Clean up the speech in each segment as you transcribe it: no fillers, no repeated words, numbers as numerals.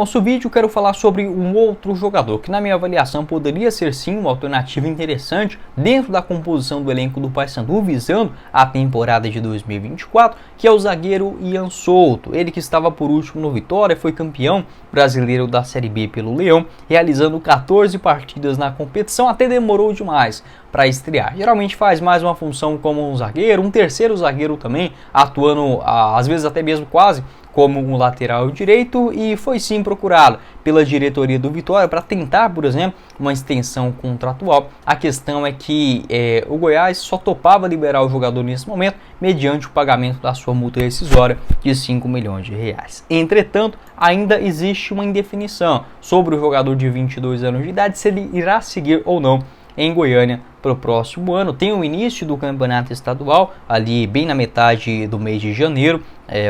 Nosso vídeo eu quero falar sobre um outro jogador que na minha avaliação poderia ser sim uma alternativa interessante dentro da composição do elenco do Paysandu visando a temporada de 2024, que é o zagueiro Ian Souto. Ele que estava por último no Vitória, foi campeão brasileiro da Série B pelo Leão, realizando 14 partidas na competição, até demorou demais para estrear. Geralmente faz mais uma função como um zagueiro, um terceiro zagueiro também, atuando às vezes até mesmo quase como um lateral direito, e foi sim procurado pela diretoria do Vitória para tentar, por exemplo, uma extensão contratual. A questão é que o Goiás só topava liberar o jogador nesse momento mediante o pagamento da sua multa rescisória de 5 milhões de reais. Entretanto, ainda existe uma indefinição sobre o jogador de 22 anos de idade, se ele irá seguir ou não em Goiânia para o próximo ano. Tem o início do campeonato estadual, ali bem na metade do mês de janeiro.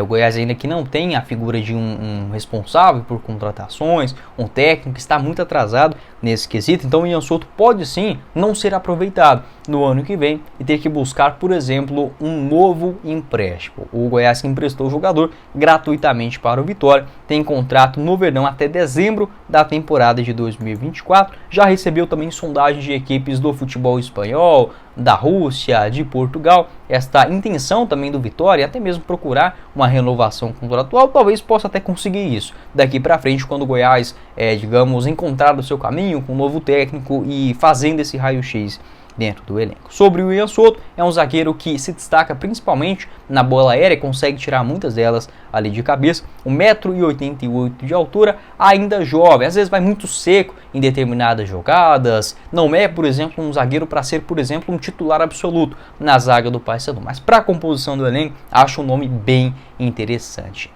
O Goiás ainda que não tem a figura de um responsável por contratações, um técnico que está muito atrasado nesse quesito, então o Ian Souto pode sim não ser aproveitado no ano que vem e ter que buscar, por exemplo, um novo empréstimo. O Goiás que emprestou o jogador gratuitamente para o Vitória, tem contrato no verão até dezembro da temporada de 2024, já recebeu também sondagens de equipes do futebol espanhol, da Rússia, de Portugal. Esta intenção também do Vitória, até mesmo procurar uma renovação contratual, talvez possa até conseguir isso daqui para frente, quando o Goiás, digamos, encontrar o seu caminho com um novo técnico e fazendo esse raio-x dentro do elenco. Sobre o Ian Souto, é um zagueiro que se destaca principalmente na bola aérea, consegue tirar muitas delas ali de cabeça, 1,88 m de altura, ainda jovem, às vezes vai muito seco em determinadas jogadas, não é, por exemplo, um zagueiro para ser, por exemplo, um titular absoluto na zaga do Paysandu, mas para a composição do elenco, acho um nome bem interessante.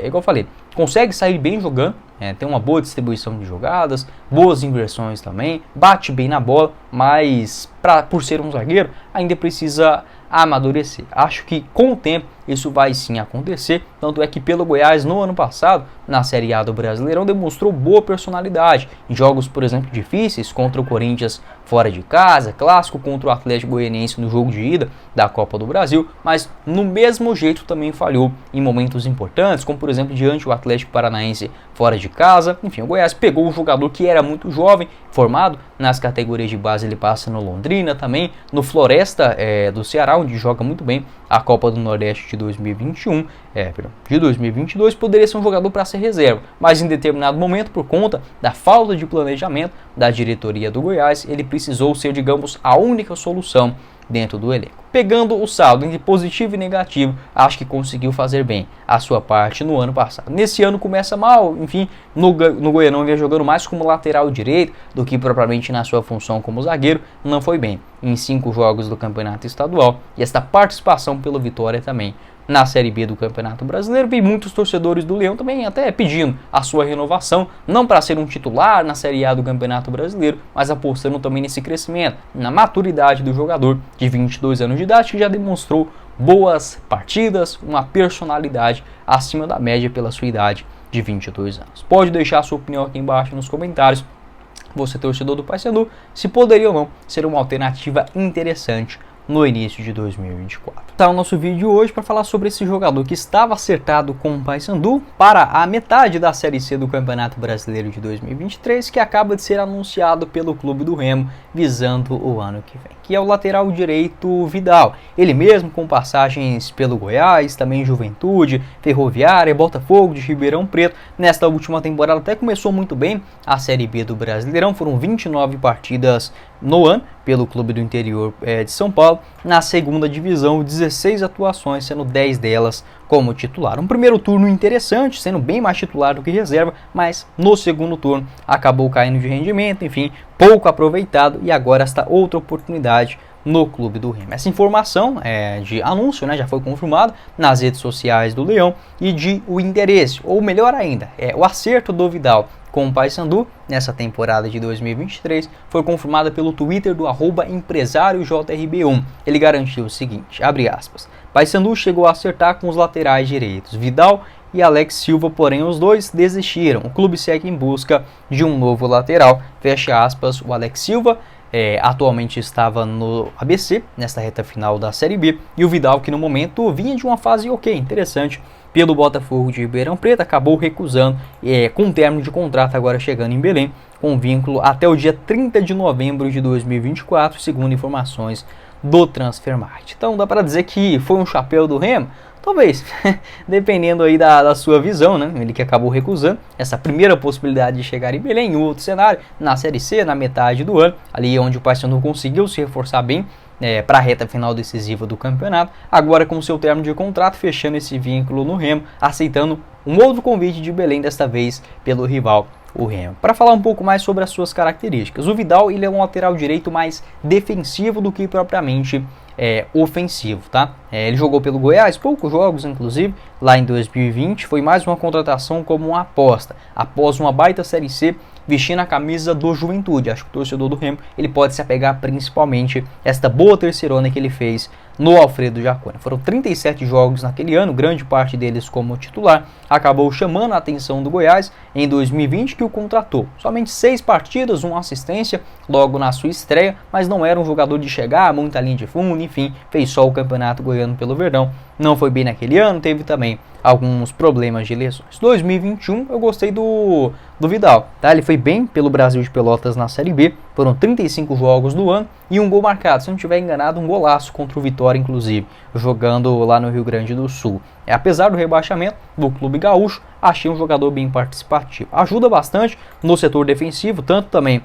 Igual eu falei, consegue sair bem jogando, tem uma boa distribuição de jogadas, boas inversões também, bate bem na bola, mas por ser um zagueiro ainda precisa amadurecer. Acho que com o tempo isso vai sim acontecer, tanto é que pelo Goiás no ano passado, na Série A do Brasileirão, demonstrou boa personalidade em jogos, por exemplo, difíceis, contra o Corinthians fora de casa, clássico contra o Atlético Goianiense no jogo de ida da Copa do Brasil, mas no mesmo jeito também falhou em momentos importantes, como por exemplo diante do Atlético Paranaense fora de casa. Enfim, o Goiás pegou um jogador que era muito jovem, formado nas categorias de base, ele passa no Londrina também, no Floresta do Ceará, onde joga muito bem a Copa do Nordeste de 2021, de 2022, poderia ser um jogador para ser reserva, mas em determinado momento, por conta da falta de planejamento da diretoria do Goiás, ele precisou ser, digamos, a única solução dentro do elenco. Pegando o saldo entre positivo e negativo, acho que conseguiu fazer bem a sua parte no ano passado. Nesse ano começa mal, enfim, no Goianão vinha jogando mais como lateral direito do que propriamente na sua função como zagueiro, não foi bem em 5 jogos do campeonato estadual, e esta participação pelo Vitória também na Série B do Campeonato Brasileiro. Vi muitos torcedores do Leão também até pedindo a sua renovação, não para ser um titular na Série A do Campeonato Brasileiro, mas apostando também nesse crescimento, na maturidade do jogador de 22 anos de idade, que já demonstrou boas partidas, uma personalidade acima da média pela sua idade de 22 anos. Pode deixar a sua opinião aqui embaixo nos comentários, você torcedor do Paysandu, se poderia ou não ser uma alternativa interessante no início de 2024. Tá o nosso vídeo hoje para falar sobre esse jogador que estava acertado com o Paysandu para a metade da Série C do Campeonato Brasileiro de 2023, que acaba de ser anunciado pelo Clube do Remo visando o ano que vem, que é o lateral direito Vidal. Ele mesmo com passagens pelo Goiás, também Juventude, Ferroviária, Botafogo de Ribeirão Preto. Nesta última temporada até começou muito bem a Série B do Brasileirão, foram 29 partidas no ano pelo clube do interior de São Paulo. Na segunda divisão, 16 atuações, sendo 10 delas como titular. Um primeiro turno interessante, sendo bem mais titular do que reserva, mas no segundo turno acabou caindo de rendimento, enfim, pouco aproveitado, e agora esta outra oportunidade no Clube do Remo. Essa informação de anúncio, já foi confirmado nas redes sociais do Leão, e de o interesse, ou melhor ainda, o acerto do Vidal com o Paysandu nessa temporada de 2023 foi confirmada pelo Twitter do @empresáriojrb1. Ele garantiu o seguinte, abre aspas, Paysandu chegou a acertar com os laterais direitos Vidal e Alex Silva, porém os dois desistiram. O clube segue em busca de um novo lateral, fecha aspas. O Alex Silva atualmente estava no ABC, nesta reta final da Série B, e o Vidal, que no momento vinha de uma fase interessante pelo Botafogo de Ribeirão Preto, acabou recusando, com um término de contrato agora chegando em Belém, com vínculo até o dia 30 de novembro de 2024, segundo informações do Transfermarkt. Então dá para dizer que foi um chapéu do Remo? Talvez, dependendo aí da sua visão, né? Ele que acabou recusando essa primeira possibilidade de chegar em Belém, em outro cenário, na Série C, na metade do ano, ali onde o Paysandu conseguiu se reforçar bem para a reta final decisiva do campeonato, agora com seu término de contrato, fechando esse vínculo no Remo, aceitando um outro convite de Belém, desta vez pelo rival, o Remo. Para falar um pouco mais sobre as suas características, o Vidal ele é um lateral direito mais defensivo do que propriamente ofensivo, tá? Ele jogou pelo Goiás, poucos jogos inclusive, lá em 2020, foi mais uma contratação como uma aposta, após uma baita Série C, vestindo a camisa do Juventude. Acho que o torcedor do Remo ele pode se apegar principalmente a esta boa terceirona que ele fez no Alfredo Jaconi. Foram 37 jogos naquele ano, grande parte deles como titular, acabou chamando a atenção do Goiás em 2020 que o contratou. Somente 6 partidas, 1 assistência logo na sua estreia, mas não era um jogador de chegar, muita linha de fundo, enfim, fez só o Campeonato Goiano pelo Verdão. Não foi bem naquele ano, teve também alguns problemas de lesões. 2021 eu gostei do Vidal, tá? Ele foi bem pelo Brasil de Pelotas na Série B, foram 35 jogos do ano e um gol marcado, se não estiver enganado, um golaço contra o Vitória, inclusive, jogando lá no Rio Grande do Sul. Apesar do rebaixamento do Clube Gaúcho, achei um jogador bem participativo. Ajuda bastante no setor defensivo, tanto também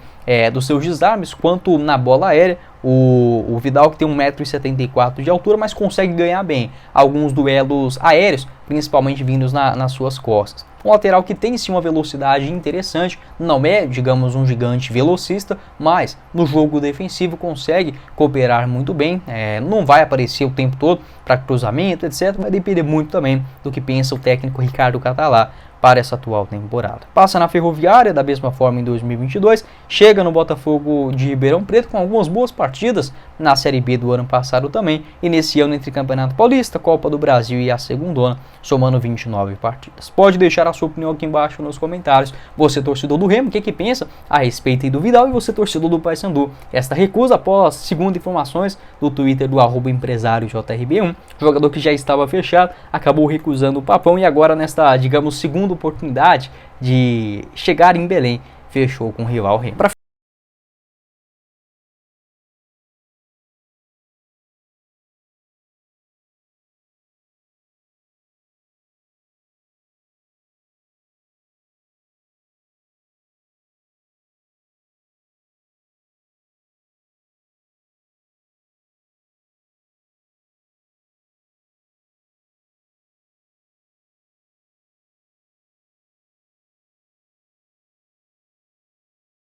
dos seus desarmes, quanto na bola aérea. O Vidal, que tem 1,74 m de altura, mas consegue ganhar bem alguns duelos aéreos, principalmente vindos nas suas costas. Um lateral que tem sim uma velocidade interessante, não é, digamos, um gigante velocista, mas no jogo defensivo consegue cooperar muito bem, não vai aparecer o tempo todo para cruzamento, etc. Vai depender muito também do que pensa o técnico Ricardo Catalá para essa atual temporada. Passa na Ferroviária da mesma forma em 2022, chega no Botafogo de Ribeirão Preto com algumas boas partidas na Série B do ano passado também, e nesse ano entre Campeonato Paulista, Copa do Brasil e a segundona, somando 29 partidas. Pode deixar a sua opinião aqui embaixo nos comentários. Você, torcedor do Remo, o que pensa a respeito aí do Vidal, e você, torcedor do Paysandu, esta recusa após, segundo informações do Twitter do @empresáriojrb1, jogador que já estava fechado, acabou recusando o papão e agora nesta, digamos, segunda oportunidade de chegar em Belém, fechou com o rival Remo.